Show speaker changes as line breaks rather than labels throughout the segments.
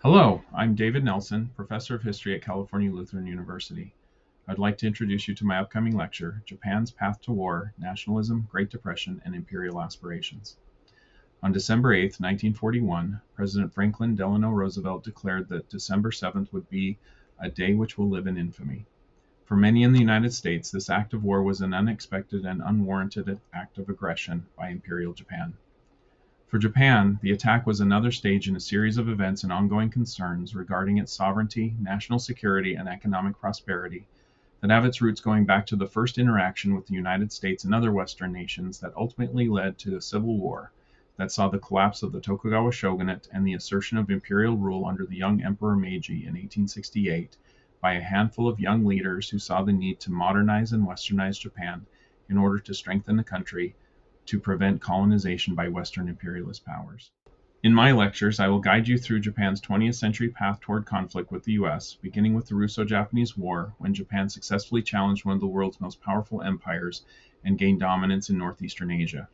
Hello, I'm David Nelson, Professor of History at California Lutheran University. I'd like to introduce you to my upcoming lecture, Japan's Path to War, Nationalism, Great Depression, and Imperial Aspirations. On December 8, 1941, President Franklin Delano Roosevelt declared that December 7th would be a day which will live in infamy. For many in the United States, this act of war was an unexpected and unwarranted act of aggression by Imperial Japan. For Japan, the attack was another stage in a series of events and ongoing concerns regarding its sovereignty, national security, and economic prosperity that have its roots going back to the first interaction with the United States and other Western nations that ultimately led to a civil war that saw the collapse of the Tokugawa shogunate and the assertion of imperial rule under the young Emperor Meiji in 1868 by a handful of young leaders who saw the need to modernize and westernize Japan in order to strengthen the country to prevent colonization by Western imperialist powers. In my lectures, I will guide you through Japan's 20th century path toward conflict with the US, beginning with the Russo-Japanese War, when Japan successfully challenged one of the world's most powerful empires and gained dominance in northeastern Asia.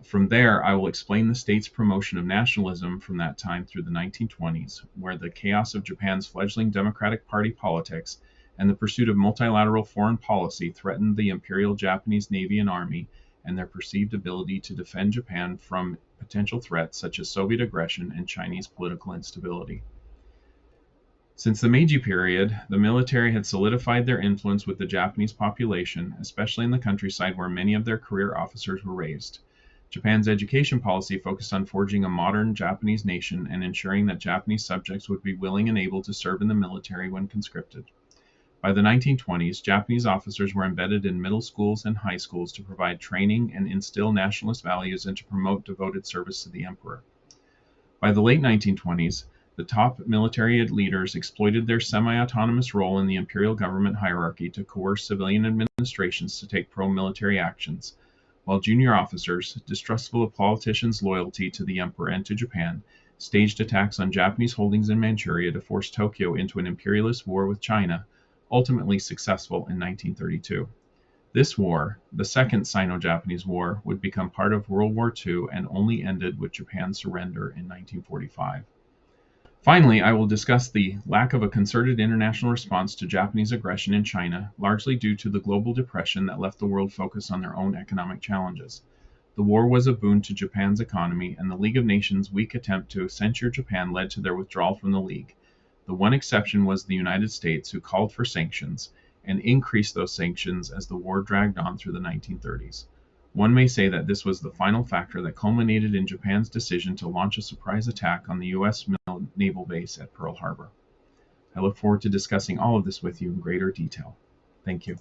From there, I will explain the state's promotion of nationalism from that time through the 1920s, where the chaos of Japan's fledgling Democratic Party politics and the pursuit of multilateral foreign policy threatened the Imperial Japanese Navy and Army and their perceived ability to defend Japan from potential threats such as Soviet aggression and Chinese political instability. Since the Meiji period, the military had solidified their influence with the Japanese population, especially in the countryside where many of their career officers were raised. Japan's education policy focused on forging a modern Japanese nation and ensuring that Japanese subjects would be willing and able to serve in the military when conscripted. By the 1920s, Japanese officers were embedded in middle schools and high schools to provide training and instill nationalist values and to promote devoted service to the emperor. By the late 1920s, the top military leaders exploited their semi-autonomous role in the imperial government hierarchy to coerce civilian administrations to take pro-military actions, while junior officers, distrustful of politicians' loyalty to the emperor and to Japan, staged attacks on Japanese holdings in Manchuria to force Tokyo into an imperialist war with China, ultimately successful in 1932. This war, the Second Sino-Japanese War, would become part of World War II and only ended with Japan's surrender in 1945. Finally, I will discuss the lack of a concerted international response to Japanese aggression in China, largely due to the global depression that left the world focused on their own economic challenges. The war was a boon to Japan's economy, and the League of Nations' weak attempt to censure Japan led to their withdrawal from the League. The one exception was the United States, who called for sanctions and increased those sanctions as the war dragged on through the 1930s. One may say that this was the final factor that culminated in Japan's decision to launch a surprise attack on the U.S. naval base at Pearl Harbor. I look forward to discussing all of this with you in greater detail. Thank you.